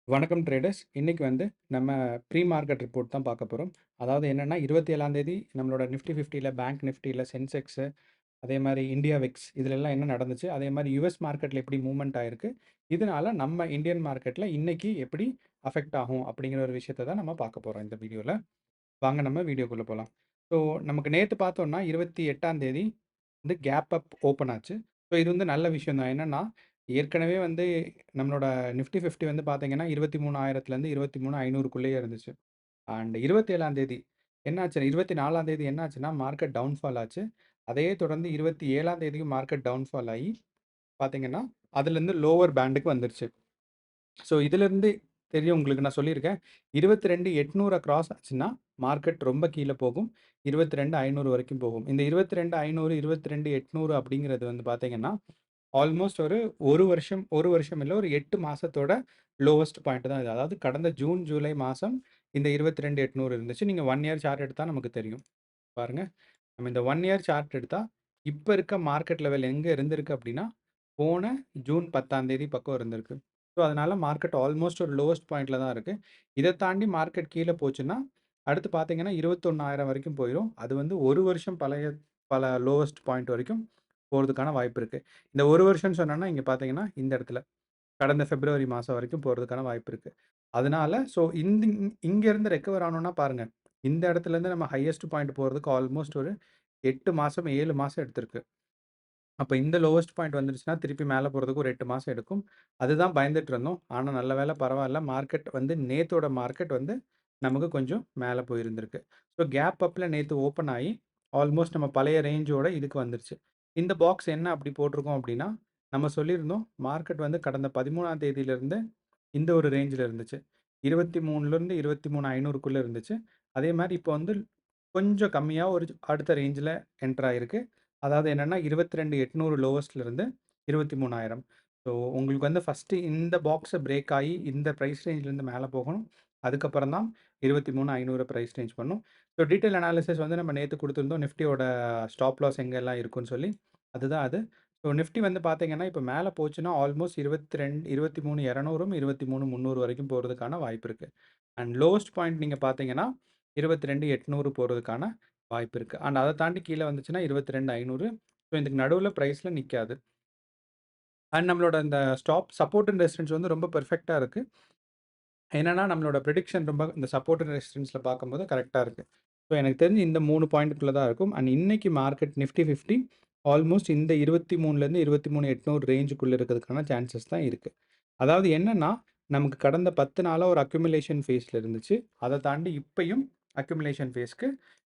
வணக்கம் ட்ரேடர்ஸ். இன்னைக்கு நம்ம ப்ரீ மார்க்கெட் ரிப்போர்ட் தான் பார்க்க போறோம். அதாவது என்னன்னா 27ஆம் தேதி நம்மளோட நிஃப்டி 50ல, பேங்க் நிஃப்டில, சென்செக்ஸ், அதே மாரி இந்தியா விக்ஸ் இதுலலாம் என்ன நடந்துச்சு? அதே மாரி யுஎஸ் மார்க்கெட்ல எப்படி மூவ்மெண்ட் ஆயிருக்கு? இதனால நம்ம இந்தியன் மார்க்கெட்ல இன்னைக்கு எப்படி அஃபெக்ட் ஆகும்? அப்படிங்கிற ஒரு விஷயத்த தான் நம்ம பார்க்க போறோம் இந்த வீடியோல. வாங்க நம்ம வீடியோக்குள்ள போலாம். ஸோ நமக்கு நேத்து பார்த்தோம்னா 28ஆம் தேதி கேப் அப் ஓப்பன் ஆச்சு. ஸோ இது நல்ல விஷயம் தான். என்னன்னா, ஏற்கனவே நம்மளோட நிஃப்டி 50 பார்த்தீங்கன்னா 23,000லேருந்து 23,500க்குள்ளேயே இருந்துச்சு. அண்ட் 27ஆம் தேதி என்னாச்சு 24ஆம் தேதி என்னாச்சுன்னா, மார்க்கெட் டவுன்ஃபால் ஆச்சு. அதையே தொடர்ந்து 27ஆம் தேதியும் மார்க்கெட் டவுன்ஃபால் ஆயி பார்த்தீங்கன்னா, அதுலேருந்து லோவர் பேண்டுக்கு வந்துருச்சு. ஸோ இதிலிருந்து தெரியும் உங்களுக்கு நான் சொல்லியிருக்கேன். 22,800 கிராஸ் ஆச்சுன்னா, மார்க்கெட் ரொம்ப கீழ போகும். 22,500 வரைக்கும் போகும். இந்த 22,500, 22,800 அப்படிங்கிறது பார்த்தீங்கன்னா, ஆல்மோஸ்ட் ஒரு 1 வருஷம் 1 வருஷம் இல்ல, ஒரு 8 மாசத்தோட லோவஸ்ட் பாயிண்ட் தான் இது. அதாவது கடந்த ஜூன், ஜூலை மாசம் இந்த 22,800 இருந்துச்சு. நீங்க 1 இயர் சார்ட் எடுத்தா நமக்கு தெரியும். பாருங்க. நம்ம இந்த 1 இயர் சார்ட் எடுத்தா, இப்ப இருக்க மார்க்கெட் லெவல் எங்க இருந்திருக்கு அப்படின்னா, போன ஜூன் 10ஆம் தேதி பக்கம் இருந்திருக்கு. ஸோ, அதனால மார்க்கெட் ஆல்மோஸ்ட் ஒரு லோவஸ்ட் பாயிண்ட்ல தான் இருக்கு. இத தாண்டி மார்க்கெட் கீழ போச்சுன்னா, அடுத்து பார்த்தீங்கன்னா 21,000 வரைக்கும் போயிரும். அது 1 வருஷம் பல லோவஸ்ட் பாயிண்ட் வரைக்கும் போறதுக்கான வாய்ப்பு இருக்கு. இந்த 1 வருஷம்னு சொன்னேன்னா, இங்க பார்த்தீங்கன்னா, இந்த இடத்துல கடந்த பிப்ரவரி மாசம் வரைக்கும் போறதுக்கான வாய்ப்பு இருக்கு. அதனால ஸோ இங்க இருந்து ரெக்கவர் ஆனோம்னா பாருங்க, இந்த இடத்துலேருந்து நம்ம ஹையஸ்ட் பாயிண்ட் போறதுக்கு ஆல்மோஸ்ட் ஒரு 8 மாசம், 7 மாசம் எடுத்திருக்கு. அப்ப இந்த லோவஸ்ட் பாயிண்ட் வந்துருச்சுன்னா, திருப்பி மேல போறதுக்கு ஒரு 8 மாசம் எடுக்கும். அதுதான் பயந்துட்டு இருந்தோம். ஆனா நல்ல வேளை பரவால்ல. மார்க்கெட் நேத்தோட மார்க்கெட் நமக்கு கொஞ்சம் மேல போயிருந்திருக்கு. ஸோ கேப் அப்ல நேத்து ஓப்பன் ஆயி, ஆல்மோஸ்ட் நம்ம பழைய ரேஞ்சோட இதுக்கு வந்துருச்சு. இந்த பாக்ஸ் என்ன அப்படி போட்டிருக்கோம் அப்படின்னா, நம்ம சொல்லியிருந்தோம் மார்க்கெட் கடந்த 13ஆம் தேதியிலிருந்து இந்த ஒரு ரேஞ்சில இருந்துச்சு. 23லிருந்து 23,500க்குள்ள இருந்துச்சு. அதே மாரி இப்போ கொஞ்சம் கம்மியா ஒரு அடுத்த ரேஞ்சில என்டர் ஆயிருக்கு. அதாவது என்னன்னா 22,800 லோவஸ்ட்ல இருந்து 23,000. ஸோ உங்களுக்கு ஃபர்ஸ்ட்டு இந்த பாக்ஸ பிரேக் ஆயி இந்த பிரைஸ் ரேஞ்ச்லேருந்து மேல போகணும். அதுக்கப்புறம் தான் 23,500 பிரைஸ் ரேஞ்ச் பண்ணும். ஸோ டீட்டெயில் அனாலிசிஸ் நம்ம நேத்து குடுத்திருந்தோம். நிஃப்டியோட ஸ்டாப் லாஸ் எங்கெல்லாம் இருக்குன்னு சொல்லி. அதுதான் அது. ஸோ நிஃப்டி பார்த்தீங்கன்னா, இப்ப மேல போச்சுன்னா ஆல்மோஸ்ட் 22 23,200ம் 23,300 வரைக்கும் போறதுக்கான வாய்ப்பு இருக்கு. அண்ட் லோவஸ்ட் பாயிண்ட் நீங்க பார்த்தீங்கன்னா, 22,800 போறதுக்கான வாய்ப்பு இருக்கு. அண்ட் அத தாண்டி கீழ வந்துச்சுன்னா 22,500. ஸோ இதுக்கு நடுவுல பிரைஸ்ல நிக்காது. அண்ட் நம்மளோட இந்த சப்போர்ட் அண்ட் ரெசிஸ்டன்ஸ் ரொம்ப பெர்ஃபெக்ட்டா இருக்கு. என்னன்னா, நம்மளோட பிரெடிக்ஷன் இந்த சப்போர்ட் அண்ட் ரெசிஸ்டன்ஸ்ல பார்க்கும்போது கரெக்ட்டா இருக்கு. ஸோ எனக்கு தெரிஞ்சு இந்த 3 பாயிண்ட்க்குள்ள தான் இருக்கும். அண்ட் இன்னைக்கு மார்க்கெட் நிஃப்டி 50 ஆல்மோஸ்ட் இந்த 23லேருந்து 23,800 ரேஞ்சுக்குள்ள இருக்கிறதுக்கான சான்சஸ் தான் இருக்கு. அதாவது என்னன்னா, நமக்கு கடந்த 10 நாளா ஒரு அக்யூமுலேஷன் ஃபேஸ்ல இருந்துச்சு. அத தாண்டி இப்பயும் அக்யூமுலேஷன் ஃபேஸ்க்கு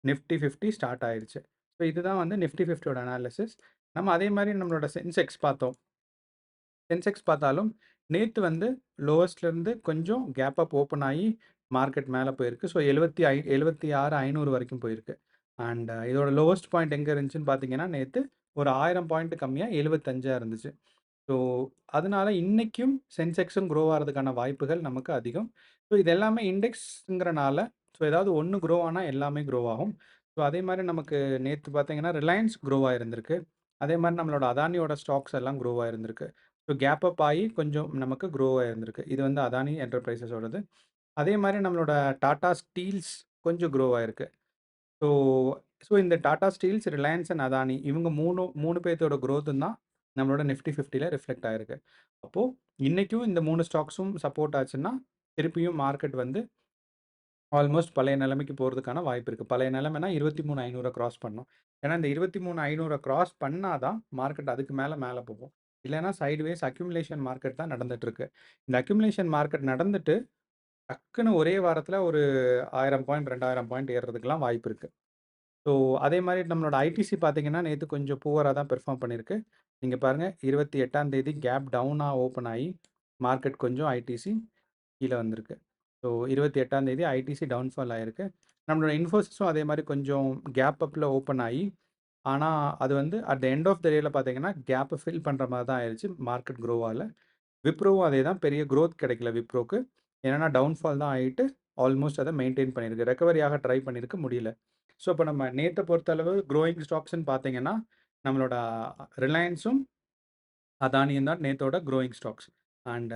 நிஃப்டி 50 ஸ்டார்ட் ஆயிருச்சு. ஸோ இதுதான் நிஃப்டி 50யோட அனாலிசிஸ். நம்ம அதே மாரி நம்மளோட சென்செக்ஸ் பார்த்தோம். சென்செக்ஸ் பார்த்தாலும் நேத்து லோவஸ்ட்லேருந்து கொஞ்சம் கேப் அப் ஓப்பன் ஆயி மார்க்கெட் மேல போயிருக்கு. ஸோ 76,500 வரைக்கும் போயிருக்கு. அண்ட் இதோட லோவஸ்ட் பாயிண்ட் எங்க இருந்துச்சுன்னு பார்த்தீங்கன்னா, நேத்து ஒரு 1000 பாயிண்ட் கம்மியா 75ஆ இருந்துச்சு. ஸோ அதனால இன்னைக்கும் சென்செக்ஸும் க்ரோ ஆறதுக்கான வாய்ப்புகள் நமக்கு அதிகம். ஸோ இது எல்லாமே இண்டெக்ஸ்ங்கிறனால, ஸோ ஏதாவது ஒண்ணு க்ரோ ஆனா எல்லாமே க்ரோ ஆகும். ஸோ அதே மாரி நமக்கு நேத்து பார்த்தீங்கன்னா, ரிலையன்ஸ் க்ரோ ஆயிருந்திருக்கு. அதே மாரி நம்மளோட அதானியோட ஸ்டாக்ஸ் எல்லாம் க்ரோ ஆயிருந்திருக்கு. ஸோ கேப் அப் ஆயி கொஞ்சம் நமக்கு க்ரோ ஆயிருந்திருக்கு. இது அதானி என்டர்பிரைசஸோடது. அதே மாரி நம்மளோட டாடா ஸ்டீல்ஸ் கொஞ்சம் க்ரோ ஆயிருக்கு. ஸோ ஸோ இந்த Tata Steeles, Reliance and Adani இவங்க 3 பேத்தோட குரோத்தும் தான் நம்மளோட நிஃப்டி 50ல ரிஃப்ளெக்ட் ஆயிருக்கு. அப்போ இன்னைக்கும் இந்த 3 ஸ்டாக்ஸும் சப்போர்ட் ஆச்சுன்னா, திருப்பியும் மார்க்கெட் ஆல்மோஸ்ட் பழைய நிலைமைக்கு போறதுக்கான வாய்ப்பு இருக்கு. பழைய நிலைமைனா 23,500 கிராஸ் பண்ணணும். ஏன்னா இந்த 23,500 கிராஸ் பண்ணா தான் மார்க்கெட் அதுக்கு மேல போகும். இல்லன்னா சைட்வேஸ் அக்யூமுலேஷன் மார்க்கெட் தான் நடந்துட்டு இருக்கு. இந்த அக்யூமுலேஷன் மார்க்கெட் நடந்துட்டு, டக்குன்னு ஒரே வாரத்துல ஒரு 1000 பாயிண்ட், 2000 பாயிண்ட் ஏறுறதுக்கெல்லாம் வாய்ப்பு இருக்கு. ஸோ அதே மாரி நம்மளோட ஐடிசி பார்த்தீங்கன்னா, நேத்து கொஞ்சம் புவரா தான் பெர்ஃபார்ம் பண்ணியிருக்கு. நீங்க பாருங்க 28ஆம் தேதி கேப் டவுனா ஓப்பன் ஆயி, மார்க்கெட் கொஞ்சம் ஐடிசி கீழ வந்திருக்கு. ஸோ 28ஆம் தேதி ஐடிசி டவுன்ஃபால் ஆயிருக்கு. நம்மளோட இன்ஃபோசிஸும் அதே மாரி கொஞ்சம் கேப் அப்ல ஓப்பன் ஆயி, ஆனா அது at the end of the டேல பார்த்தீங்கன்னா, கேப்ப ஃபில் பண்ற மாரி தான் ஆயிருச்சு. மார்க்கெட் க்ரோ ஆகல. விப்ரோவும் அதே தான். பெரிய குரோத் கிடைக்கல விப்ரோக்கு. என்னன்னா டவுன்ஃபால் தான் ஆயிட்டு, ஆல்மோஸ்ட் அத மெயின்டெயின் பண்ணியிருக்கு. ரெக்கவரி ஆக ட்ரை பண்ணியிருக்கு, முடியல. ஸோ இப்ப நம்ம நேத்த பொறுத்தளவு குரோயிங் ஸ்டாக்ஸ்ன்னு பார்த்தீங்கன்னா, நம்மளோட ரிலையன்ஸும், அதானியும் தான் நேத்தோட குரோயிங் ஸ்டாக்ஸ். அண்ட்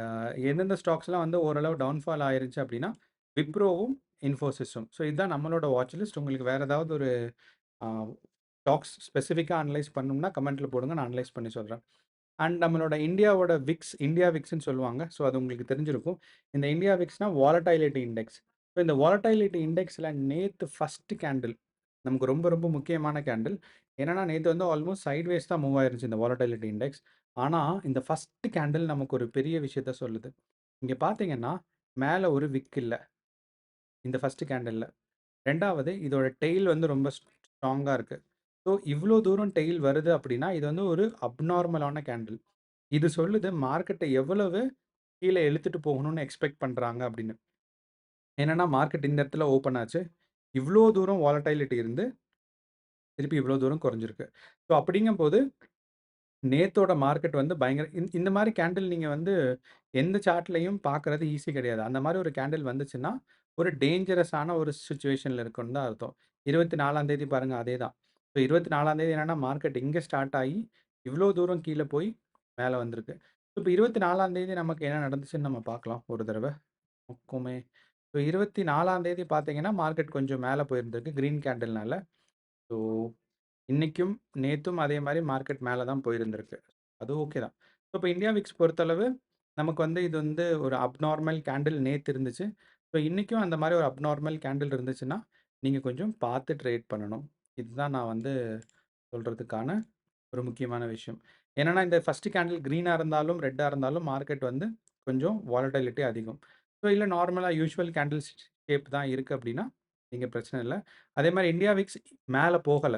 எந்தெந்த ஸ்டாக்ஸ்லாம் வந்து ஓரளவு டவுன்ஃபால் ஆயிருச்சு அப்படின்னா, விப்ரோவும், இன்ஃபோசிஸும். ஸோ இதுதான் நம்மளோட வாட்ச் லிஸ்ட். உங்களுக்கு வேற ஏதாவது ஒரு அ ஸ்டாக்ஸ் ஸ்பெசிஃபிக்கா அனலைஸ் பண்ணணும்னா கமெண்ட்ல போடுங்க. நான் அனலைஸ் பண்ணி சொல்றேன். அண்ட் நம்மளோட இந்தியாவோட விக்ஸ், இந்தியா விக்ஸ்ன்னு சொல்லுவாங்க. ஸோ அது உங்களுக்கு தெரிஞ்சிருக்கும். இந்த இந்தியா விக்ஸ்னா வாலடைலிட்டி இண்டெக்ஸ். ஸோ இந்த வாலடைலிட்டி இண்டெக்ஸ்ல நேத்து ஃபர்ஸ்ட் கேண்டில் நமக்கு ரொம்ப ரொம்ப முக்கியமான கேண்டில். என்னன்னா நேத்து வந்து ஆல்மோஸ்ட் சைட்வேஸ் தான் மூவ் ஆயிருந்துச்சு இந்த வாலடைலிட்டி இண்டெக்ஸ். ஆனா இந்த ஃபர்ஸ்ட் கேண்டில் நமக்கு ஒரு பெரிய விஷயத்த சொல்லுது. இங்க பார்த்தீங்கன்னா, மேல ஒரு விக் இல்ல. இந்த ஃபர்ஸ்ட் கேண்டில்ல. 2வது இதோட டெயில் வந்து ரொம்ப ஸ்ட்ராங்கா இருக்கு. ஸோ இவ்ளோ தூரம் டெயில் வருது அப்படின்னா, இது வந்து ஒரு அப்நார்மலான கேண்டில். இது சொல்லுது மார்க்கெட்ட எவ்வளவு கீழ இழுத்துட்டு போகணும்னு எக்ஸ்பெக்ட் பண்றாங்க அப்படின்னு. என்னன்னா மார்க்கெட் இந்த இடத்துல ஓப்பன் ஆச்சு. இவ்ளோ தூரம் வாலடைலிட்டி இருந்து, திருப்பி இவ்ளோ தூரம் குறைஞ்சிருக்கு. ஸோ அப்படிங்கும்போது நேத்தோட மார்க்கெட் வந்து பயங்கர இந்த மாரி கேண்டில் நீங்க வந்து எந்த சார்ட்லயும் பார்க்கறது ஈஸி கிடையாது. அந்த மாரி ஒரு கேண்டில் வந்துச்சுன்னா, ஒரு டேஞ்சரஸான ஒரு சிச்சுவேஷன்ல இருக்குன்னு தான் அர்த்தம். 24ஆம் தேதி பாருங்க அதே தான். இப்போ 24ஆம் தேதி என்னன்னா மார்க்கெட் இங்க ஸ்டார்ட் ஆகி, இவ்ளோ தூரம் கீழ போய் மேல வந்திருக்கு. இப்போ 24ஆம் தேதி நமக்கு என்ன நடந்துச்சுன்னு நம்ம பார்க்கலாம் ஒரு தடவ. மொத்தமே இப்போ 24ஆம் தேதி பார்த்தீங்கன்னா, மார்க்கெட் கொஞ்சம் மேல போயிருந்திருக்கு கிரீன் கேண்டில்னால. ஸோ இன்னைக்கும், நேத்தும் அதே மாரி மார்க்கெட் மேல தான் போயிருந்திருக்கு. அது ஓகே தான். ஸோ இப்போ இந்தியா விக்ஸ் பொறுத்தளவு, நமக்கு வந்து இது வந்து ஒரு அப்நார்மல் கேண்டில் நேத்து இருந்துச்சு. ஸோ இன்னைக்கும் அந்த மாரி ஒரு அப்நார்மல் கேண்டில் இருந்துச்சுன்னா, நீங்க கொஞ்சம் பார்த்து ட்ரேட் பண்ணணும். இதுதான் நான் வந்து சொல்றதுக்கான ஒரு முக்கியமான விஷயம். என்னன்னா, இந்த ஃபர்ஸ்ட் கேண்டில் கிரீனா இருந்தாலும், ரெட்டா இருந்தாலும் மார்க்கெட் வந்து கொஞ்சம் வாலடைலிட்டி அதிகம். ஸோ இல்ல நார்மலா யூசுவல் கேண்டில் ஷேப் தான் இருக்கு அப்டின்னா, நீங்க பிரச்சனை இல்ல. அதே மாரி இந்தியா விக்ஸ் மேல போகல.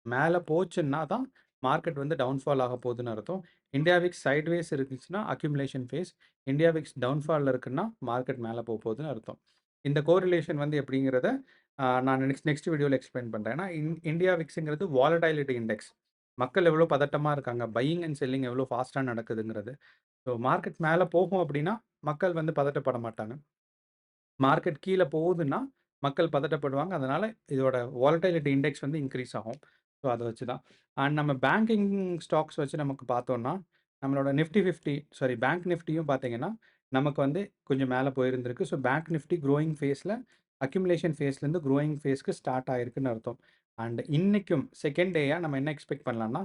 மேல போச்சுன்னா தான் மார்க்கெட் வந்து டவுன்ஃபால் ஆக போகுதுன்னு அர்த்தம். இந்தியா விக்ஸ் சைட்வேஸ் இருந்துச்சுன்னா அக்யூமுலேஷன் ஃபேஸ். இந்தியா விக்ஸ் டவுன்ஃபால்ல இருக்குன்னா மார்க்கெட் மேல போகுதுன்னு அர்த்தம். இந்த கோரிலேஷன் வந்து எப்படிங்கிறத நான் நெக்ஸ்ட் வீடியோல எக்ஸ்பிளைன் பண்றேன். ஏன்னா இந்தியா விக்ஸ்ங்கிறது வாலடைலிட்டி இண்டெக்ஸ். மக்கள் எவ்வளோ பதட்டமா இருக்காங்க. பையிங் அண்ட் செல்லிங் எவ்வளோ ஃபாஸ்ட்டா நடக்குதுங்கிறது. ஸோ மார்க்கெட் மேல போகும் அப்படின்னா, மக்கள் வந்து பதட்டப்பட மாட்டாங்க. மார்க்கெட் கீழ போகுதுன்னா, மக்கள் பதட்டப்படுவாங்க. அதனால இதோட வாலடைலிட்டி இண்டெக்ஸ் வந்து இன்கிரீஸ் ஆகும். ஸோ அத வச்சு தான். அண்ட் நம்ம பேங்கிங் ஸ்டாக்ஸ் வச்சு நமக்கு பார்த்தோம்னா, நம்மளோட நிஃப்டி 50 சாரி பேங்க் நிஃப்டியும் பார்த்தீங்கன்னா, நமக்கு வந்து கொஞ்சம் மேல போயிருந்திருக்கு. ஸோ பேங்க் நிஃப்டி குரோயிங் ஃபேஸ்ல அக்யூமுலேஷன் ஃபேஸ்லேருந்து குரோயிங் ஃபேஸ்க்கு ஸ்டார்ட் ஆயிருக்குன்னு அர்த்தம். அண்ட் இன்னைக்கும் செகண்ட் டேயா நம்ம என்ன எக்ஸ்பெக்ட் பண்ணலாம்னா,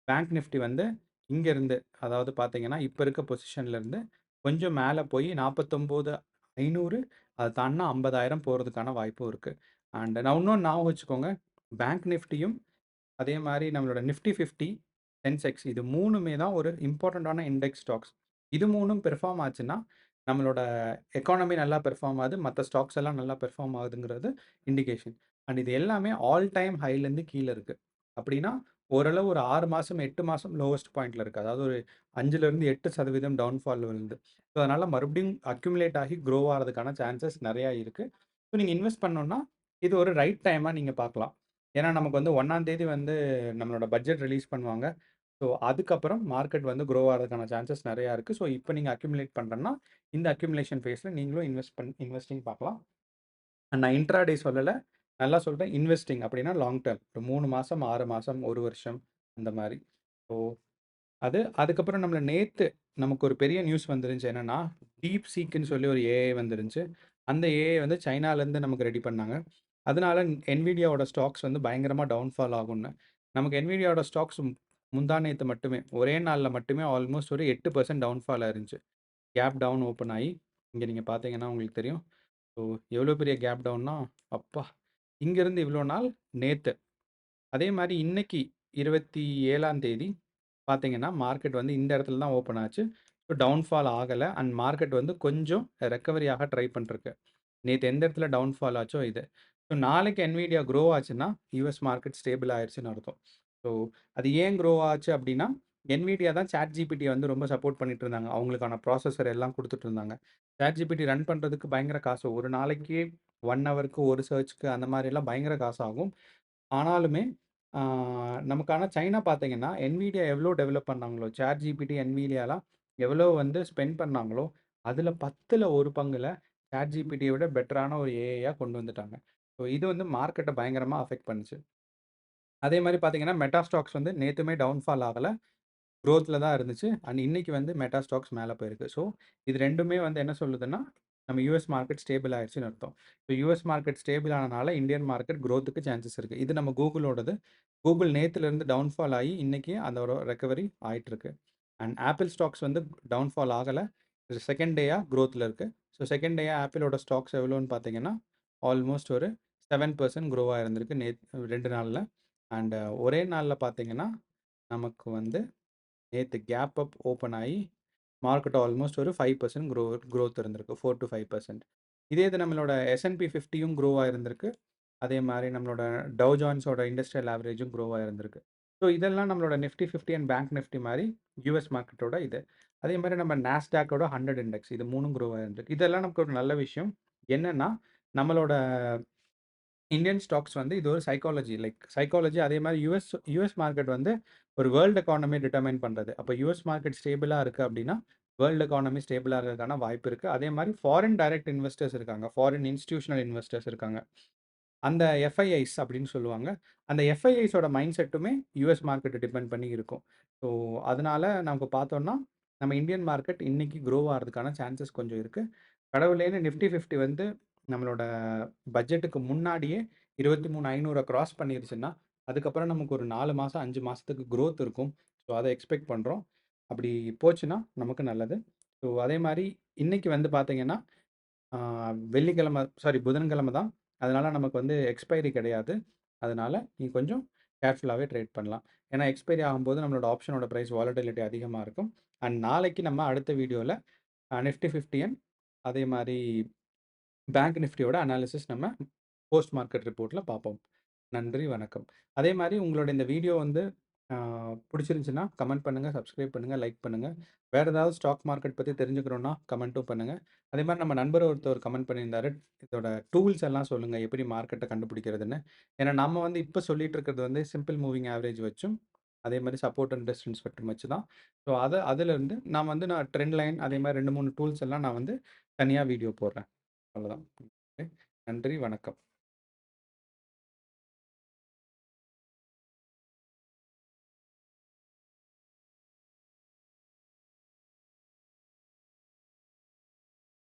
பேங்க் நிஃப்டி வந்து இங்கருந்து அதாவது பார்த்தீங்கன்னா, இப்ப இருக்க பொசிஷன்லேருந்து கொஞ்சம் மேல போய் 49,500 அத தாண்டுனா 50,000 போறதுக்கான வாய்ப்பும் இருக்கு. அண்ட் நான் இன்னொன்னு ஞாபகம் வச்சுக்கோங்க. பேங்க் நிஃப்டியும், அதே மாரி நம்மளோட நிஃப்டி 50, சென்செக்ஸ் இது 3மே தான் ஒரு இம்பார்ட்டன்ட்டான இண்டெக்ஸ் ஸ்டாக்ஸ். இது 3ம் பெர்ஃபார்ம் ஆச்சுன்னா, நம்மளோட எக்கானமி நல்லா பெர்ஃபார்ம் ஆகுது. மத்த ஸ்டாக்ஸ் எல்லாம் நல்லா பெர்ஃபார்ம் ஆகுதுங்கிறது இண்டிகேஷன். அண்ட் இது எல்லாமே ஆல் டைம் ஹைலேருந்து கீழ இருக்கு. அப்படின்னா, ஓரளவு ஒரு 6 மாசம், 8 மாசம் லோவஸ்ட் பாயிண்ட்ல இருக்கு. அதாவது ஒரு 5லேருந்து 8% டவுன்ஃபால் விழுந்து. ஸோ அதனால மறுபடியும் அக்யூமுலேட் ஆகி க்ரோ ஆறதுக்கான சான்சஸ் நெறையா இருக்கு. ஸோ நீங்க இன்வெஸ்ட் பண்ணணும்னா, இது ஒரு ரைட் டைமா நீங்க பார்க்கலாம். ஏன்னா நமக்கு வந்து 1ஆம் தேதி வந்து நம்மளோட பட்ஜெட் ரிலீஸ் பண்ணுவாங்க. ஸோ அதுக்கப்புறம் மார்க்கெட் வந்து க்ரோ ஆறதுக்கான சான்சஸ் நெறையா இருக்கு. ஸோ இப்ப நீங்க அக்யூமுலேட் பண்றேன்னா, இந்த அக்யூமுலேஷன் ஃபேஸ்ல நீங்களும் இன்வெஸ்டிங் பார்க்கலாம். நான் இன்ட்ராடே சொல்லல. நல்லா சொல்றேன். இன்வெஸ்டிங் அப்படின்னா லாங் டெர்ம். ஒரு 3 மாசம், 6 மாசம், 1 வருஷம் அந்த மாரி. ஸோ அதுக்கப்புறம் நேத்து நமக்கு ஒரு பெரிய நியூஸ் வந்துருந்துச்சு. என்னன்னா, டீப் சீக்ன்னு சொல்லி ஒரு ஏஐ வந்துருந்துச்சு. அந்த ஏஐ வந்து சைனாலேருந்து நமக்கு ரெடி பண்ணாங்க. அதனால NVIDIAவோட ஸ்டாக்ஸ் வந்து பயங்கரமா டவுன்ஃபால் ஆகும்னு. நமக்கு NVIDIAவோட ஸ்டாக்ஸ் முந்தா நேத்து மட்டுமே, ஒரே நாள்ல மட்டுமே ஆல்மோஸ்ட் ஒரு 8% டவுன்ஃபால் ஆயிருந்துச்சு. கேப் டவுன் ஓப்பன் ஆயி, இங்க நீங்க பார்த்தீங்கன்னா உங்களுக்கு தெரியும். ஸோ எவ்வளோ பெரிய கேப் டவுன்னா, அப்பா! இங்கேருந்து இவ்வளோ நாள் நேத்து. அதே மாரி இன்னைக்கு 27ஆம் தேதி பார்த்தீங்கன்னா, மார்க்கெட் வந்து இந்த இடத்துல தான் ஓப்பன் ஆச்சு. ஸோ டவுன்ஃபால் ஆகல. அண்ட் மார்க்கெட் வந்து கொஞ்சம் ரெக்கவரி ஆக ட்ரை பண்ணிருக்கு. நேத்து எந்த இடத்துல டவுன்ஃபால் ஆச்சோ இது. ஸோ நாளைக்கு NVIDIA க்ரோ ஆச்சுன்னா, யுஎஸ் மார்க்கெட் ஸ்டேபிள் ஆயிருச்சுன்னு அர்த்தம். ஸோ அது ஏன் க்ரோ ஆச்சு அப்டின்னா, NVIDIA தான் ChatGPT வந்து ரொம்ப சப்போர்ட் பண்ணிட்டு இருந்தாங்க. அவங்களுக்கான ப்ராசஸர் எல்லாம் குடுத்துட்டு இருந்தாங்க. ChatGPT ரன் பண்றதுக்கு பயங்கர காசு. ஒரு நாளைக்கு 1 ஹவருக்கு ஒரு சர்ச்க்கு அந்த மாரிலாம் பயங்கர காசு ஆகும். ஆனாலுமே, ஆ நமக்கான சைனா பார்த்தீங்கன்னா, NVIDIA எவ்வளோ டெவலப் பண்ணாங்களோ, ChatGPT, NVIDIAலாம் எவ்வளோ வந்து ஸ்பெண்ட் பண்ணாங்களோ, அதில 10ல 1 பங்குல ChatGPTய விட பெட்டரான ஒரு ஏஐயா கொண்டு வந்துட்டாங்க. ஸோ இது வந்து மார்க்கெட்ட பயங்கரமா அஃபெக்ட் பண்ணுச்சு. அதே மாரி பார்த்தீங்கன்னா, மெட்டா ஸ்டாக்ஸ் வந்து நேத்துமே டவுன்ஃபால் ஆகல. குரோத்ல தான் இருந்துச்சு. அண்ட் இன்னைக்கு வந்து மெட்டா ஸ்டாக்ஸ் மேல போயிருக்கு. ஸோ இது 2மே வந்து என்ன சொல்லுதுன்னா, நம்ம யுஎஸ் மார்க்கெட் ஸ்டேபிள் ஆயிருச்சுன்னு அர்த்தம். ஸோ யுஎஸ் மார்க்கெட் ஸ்டேபிள் ஆனனால இந்தியன் மார்க்கெட் குரோத்துக்கு சான்சஸ் இருக்கு. இது நம்ம கூகுளோடது. கூகுள் நேத்துலேருந்து டவுன்ஃபால் ஆகி இன்னைக்கு அதோட ரெக்கவரி ஆயிட்டு இருக்கு. அண்ட் ஆப்பிள் ஸ்டாக்ஸ் வந்து டவுன்ஃபால் ஆகல. இது செகண்ட் டேயா குரோத்ல இருக்கு. ஸோ செகண்ட் டேயா ஆப்பிளோட ஸ்டாக்ஸ் எவ்வளோன்னு பார்த்தீங்கன்னா, ஆல்மோஸ்ட் ஒரு 7% குரோ ஆயிருந்திருக்கு 2 நாள்ல. அண்ட் ஒரே நாள்ல பார்த்தீங்கன்னா, நமக்கு வந்து நேத்து கேப் அப் ஓப்பன் ஆகி மார்க்கெட் ஆல்மோஸ்ட் ஒரு 5% க்ரோத் இருந்திருக்கு. 4-5%. இதே இது நம்மளோட S&P 50யும் க்ரோ ஆயிருந்திருக்கு. அதே மாரி நம்மளோட டவ் ஜான்ஸோட இண்டஸ்ட்ரியல் ஆவரேஜும் க்ரோ ஆயிருந்திருக்கு. ஸோ இதெல்லாம் நம்மளோட நிஃப்டி 50 அண்ட் பேங்க் நிஃப்டி மாரி யுஎஸ் மார்க்கெட்டோட இது. அதே மாரி நம்ம நாஸ்டாக்கோட 100 இண்டெக்ஸ் இது 3ம் க்ரோ ஆயிருந்திருக்கு. இதெல்லாம் நமக்கு ஒரு நல்ல விஷயம். என்னன்னா, நம்மளோட இந்தியன் ஸ்டாக்ஸ் வந்து இது ஒரு சைக்காலஜி அதே மாதிரி யுஎஸ் மார்க்கெட் வந்து ஒரு வேர்ல்டு எக்கானமி டிட்டர்மைன் பண்ணுறது. அப்போ யுஎஸ் மார்க்கெட் ஸ்டேபிளாக இருக்குது அப்படின்னா வேர்ல்டு எக்கானமி ஸ்டேபிளாக இருக்கிறதுக்கான வாய்ப்பு இருக்குது. அதே மாதிரி ஃபாரின் டைரக்ட் இன்வெஸ்டர்ஸ் இருக்காங்க, ஃபாரின் இன்ஸ்டிடியூஷனல் இன்வெஸ்டர்ஸ் இருக்காங்க. அந்த எஃப்ஐஐஸ் அப்படின்னு சொல்லுவாங்க. அந்த எஃப்ஐஐஸோட மைண்ட் செட்டுமே யுஎஸ் மார்க்கெட்டை டிபெண்ட் பண்ணி இருக்கும். ஸோ அதனால நமக்கு பார்த்தோம்னா நம்ம இந்தியன் மார்க்கெட் இன்னைக்கு க்ரோ ஆகிறதுக்கான சான்சஸ் கொஞ்சம் இருக்குது. கடவுளேன்னு நிஃப்டி 50 வந்து நம்மளோட பட்ஜெட்டுக்கு முன்னாடியே 23,500 கிராஸ் பண்ணிருச்சுன்னா, அதுக்கப்புறம் நமக்கு ஒரு 4 மாதம் 5 மாதத்துக்கு க்ரோத் இருக்கும். ஸோ அதை எக்ஸ்பெக்ட் பண்ணுறோம். அப்படி போச்சுன்னா நமக்கு நல்லது. ஸோ அதே மாதிரி இன்னைக்கு வந்து பார்த்தீங்கன்னா, வெள்ளிக்கிழமை புதன்கிழமை தான். அதனால நமக்கு வந்து எக்ஸ்பைரி கிடையாது. அதனால நீங்க கொஞ்சம் கேர்ஃபுல்லாவே ட்ரேட் பண்ணலாம். ஏன்னா எக்ஸ்பைரி ஆகும்போது நம்மளோட ஆப்ஷனோட பிரைஸ் வாலட்டிலிட்டி அதிகமா இருக்கும். அண்ட் நாளைக்கு நம்ம அடுத்த வீடியோல நிஃப்டி 50 அதே மாரி பேங்க் நிஃப்டியோட அனாலிசிஸ் நம்ம போஸ்ட் மார்க்கெட் ரிப்போர்ட்ல பார்ப்போம். நன்றி, வணக்கம். அதே மாரி உங்களோட இந்த வீடியோ வந்து பிடிச்சிருந்துச்சுன்னா கமெண்ட் பண்ணுங்க, சப்ஸ்கிரைப் பண்ணுங்க, லைக் பண்ணுங்க. வேற ஏதாவது ஸ்டாக் மார்க்கெட் பத்தி தெரிஞ்சுக்கணும்னா கமெண்ட்டும் பண்ணுங்க. அதே மாரி நம்ம நண்பர் ஒருத்தர் கமெண்ட் பண்ணியிருந்தாரு. இதோட டூல்ஸ் எல்லாம் சொல்லுங்க. எப்படி மார்க்கெட்ட கண்டுபிடிக்கிறதுன்னு. ஏன்னா நம்ம வந்து இப்ப சொல்லிட்டு இருக்கிறது வந்து சிம்பிள் மூவிங் ஆவரேஜ் வச்சும், அதே மாரி சப்போர்ட் அண்ட் ரெசிஸ்டன்ஸ் ஸ்பெக்ட்ரம் வச்சு தான். ஸோ அதிலிருந்து நான் ட்ரெண்ட் லைன் அதே மாரி 2, 3 டூல்ஸ் எல்லாம் நான் வந்து தனியா வீடியோ போடுறேன். அவ்வளோதான். நன்றி, வணக்கம்.